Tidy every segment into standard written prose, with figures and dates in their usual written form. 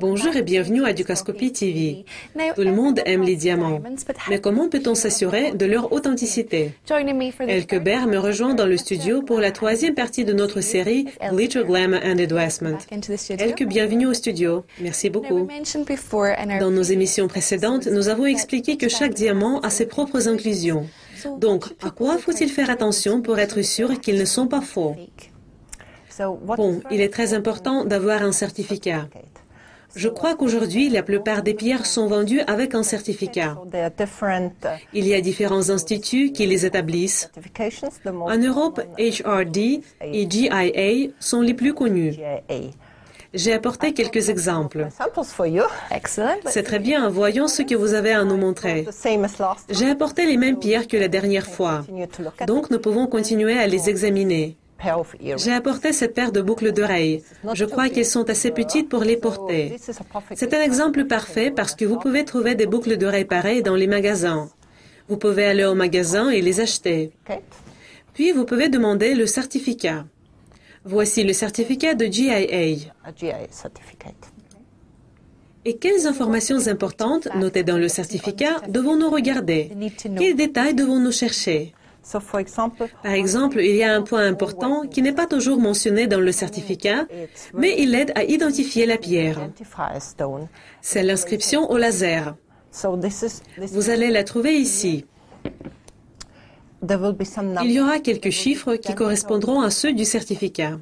Bonjour et bienvenue à Ducascopie TV. Tout le monde aime les diamants. Mais comment peut-on s'assurer de leur authenticité? Elke Baer me rejoint dans le studio pour la troisième partie de notre série Glitter, Glamour and Endorsement. Elke, bienvenue au studio. Merci beaucoup. Dans nos émissions précédentes, nous avons expliqué que chaque diamant a ses propres inclusions. Donc, à quoi faut-il faire attention pour être sûr qu'ils ne sont pas faux? Bon, il est très important d'avoir un certificat. Je crois qu'aujourd'hui, la plupart des pierres sont vendues avec un certificat. Il y a différents instituts qui les établissent. En Europe, HRD et GIA sont les plus connus. J'ai apporté quelques exemples. C'est très bien, voyons ce que vous avez à nous montrer. J'ai apporté les mêmes pierres que la dernière fois, donc nous pouvons continuer à les examiner. J'ai apporté cette paire de boucles d'oreilles. Je crois qu'elles sont assez petites pour les porter. C'est un exemple parfait parce que vous pouvez trouver des boucles d'oreilles pareilles dans les magasins. Vous pouvez aller au magasin et les acheter. Puis vous pouvez demander le certificat. Voici le certificat de GIA. Et quelles informations importantes notées dans le certificat devons-nous regarder? Quels détails devons-nous chercher? Par exemple, il y a un point important qui n'est pas toujours mentionné dans le certificat, mais il aide à identifier la pierre. C'est l'inscription au laser. Vous allez la trouver ici. Il y aura quelques chiffres qui correspondront à ceux du certificat.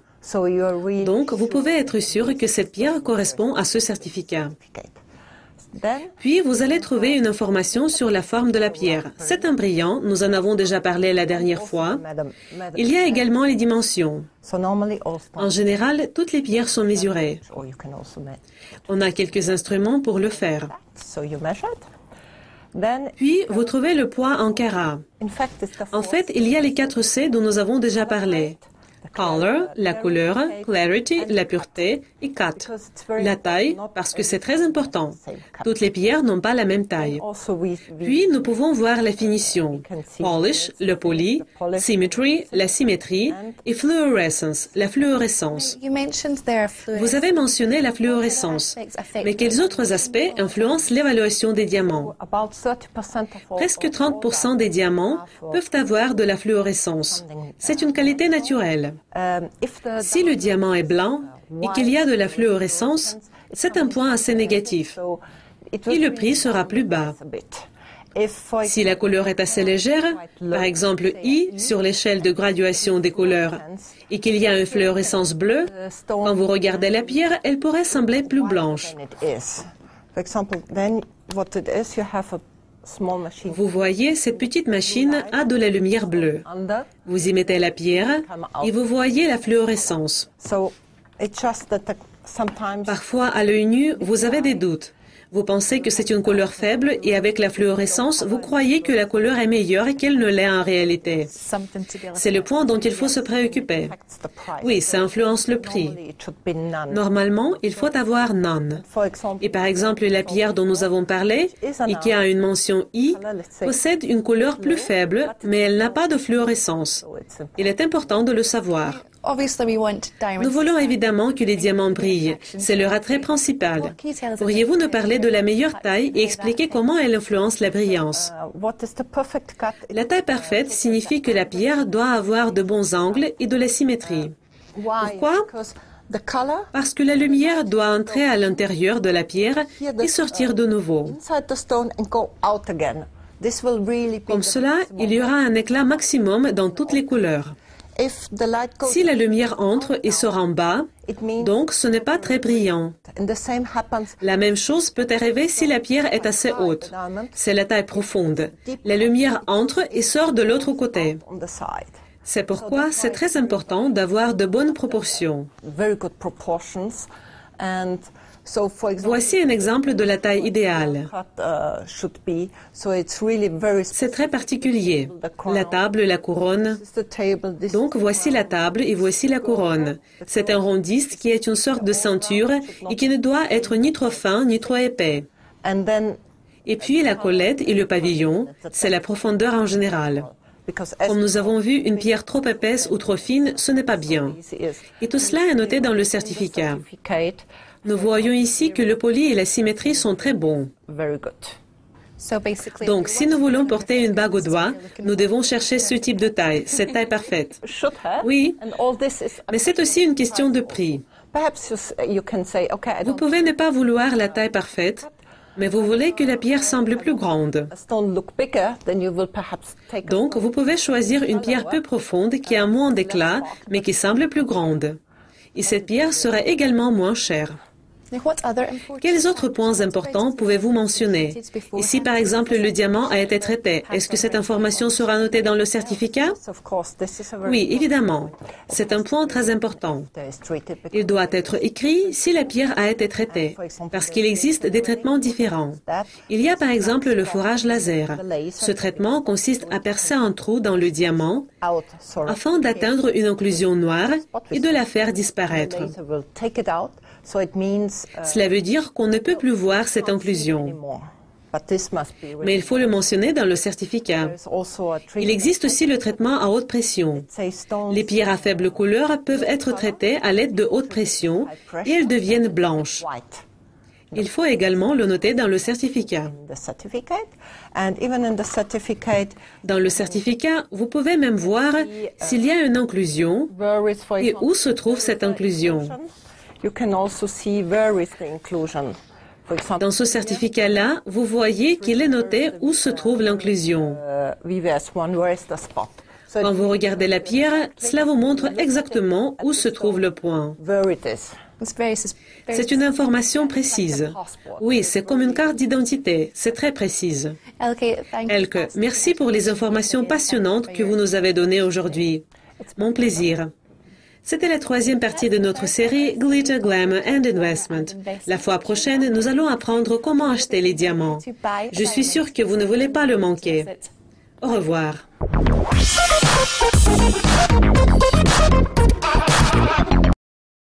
Donc, vous pouvez être sûr que cette pierre correspond à ce certificat. Puis, vous allez trouver une information sur la forme de la pierre. C'est un brillant, nous en avons déjà parlé la dernière fois. Il y a également les dimensions. En général, toutes les pierres sont mesurées. On a quelques instruments pour le faire. Puis, vous trouvez le poids en carats. En fait, il y a les 4 C dont nous avons déjà parlé. Color, la couleur, clarity, la pureté, et cut, la taille, parce que c'est très important. Toutes les pierres n'ont pas la même taille. Puis, nous pouvons voir la finition. Polish, le poli, symmetry, la symétrie, et fluorescence, la fluorescence. Vous avez mentionné la fluorescence. Mais quels autres aspects influencent l'évaluation des diamants? Presque 30% des diamants peuvent avoir de la fluorescence. C'est une qualité naturelle. Si le diamant est blanc et qu'il y a de la fluorescence, c'est un point assez négatif. Et le prix sera plus bas. Si la couleur est assez légère, par exemple I sur l'échelle de graduation des couleurs, et qu'il y a une fluorescence bleue, quand vous regardez la pierre, elle pourrait sembler plus blanche. Vous voyez, cette petite machine a de la lumière bleue. Vous y mettez la pierre et vous voyez la fluorescence. Parfois, à l'œil nu, vous avez des doutes. Vous pensez que c'est une couleur faible et avec la fluorescence, vous croyez que la couleur est meilleure qu'elle ne l'est en réalité. C'est le point dont il faut se préoccuper. Oui, ça influence le prix. Normalement, il faut avoir none. Et par exemple, la pierre dont nous avons parlé et qui a une mention I possède une couleur plus faible, mais elle n'a pas de fluorescence. Il est important de le savoir. Nous voulons évidemment que les diamants brillent. C'est leur attrait principal. Pourriez-vous nous parler de la meilleure taille et expliquer comment elle influence la brillance? La taille parfaite signifie que la pierre doit avoir de bons angles et de la symétrie. Pourquoi? Parce que la lumière doit entrer à l'intérieur de la pierre et sortir de nouveau. Comme cela, il y aura un éclat maximum dans toutes les couleurs. Si la lumière entre et sort en bas, donc ce n'est pas très brillant. La même chose peut arriver si la pierre est assez haute. C'est la taille profonde. La lumière entre et sort de l'autre côté. C'est pourquoi c'est très important d'avoir de bonnes proportions. Voici un exemple de la taille idéale. C'est très particulier. La table, la couronne. Donc voici la table et voici la couronne. C'est un rondiste qui est une sorte de ceinture et qui ne doit être ni trop fin ni trop épais. Et puis la collette et le pavillon, c'est la profondeur en général. Comme nous avons vu, une pierre trop épaisse ou trop fine, ce n'est pas bien. Et tout cela est noté dans le certificat. Nous voyons ici que le poli et la symétrie sont très bons. Donc, si nous voulons porter une bague au doigt, nous devons chercher ce type de taille, cette taille parfaite. Oui, mais c'est aussi une question de prix. Vous pouvez ne pas vouloir la taille parfaite, mais vous voulez que la pierre semble plus grande. Donc, vous pouvez choisir une pierre peu profonde qui a moins d'éclat, mais qui semble plus grande. Et cette pierre sera également moins chère. Quels autres points importants pouvez-vous mentionner? Ici, par exemple, le diamant a été traité. Est-ce que cette information sera notée dans le certificat? Oui, évidemment. C'est un point très important. Il doit être écrit si la pierre a été traitée, parce qu'il existe des traitements différents. Il y a par exemple le forage laser. Ce traitement consiste à percer un trou dans le diamant afin d'atteindre une occlusion noire et de la faire disparaître. Cela veut dire qu'on ne peut plus voir cette occlusion. Mais il faut le mentionner dans le certificat. Il existe aussi le traitement à haute pression. Les pierres à faible couleur peuvent être traitées à l'aide de haute pression et elles deviennent blanches. Il faut également le noter dans le certificat. Dans le certificat, vous pouvez même voir s'il y a une occlusion et où se trouve cette occlusion. Dans ce certificat-là, vous voyez qu'il est noté où se trouve l'inclusion. Quand vous regardez la pierre, cela vous montre exactement où se trouve le point. C'est une information précise. Oui, c'est comme une carte d'identité. C'est très précise. Elke, merci pour les informations passionnantes que vous nous avez données aujourd'hui. Mon plaisir. C'était la troisième partie de notre série Glitter, Glamour and Investment. La fois prochaine, nous allons apprendre comment acheter les diamants. Je suis sûre que vous ne voulez pas le manquer. Au revoir.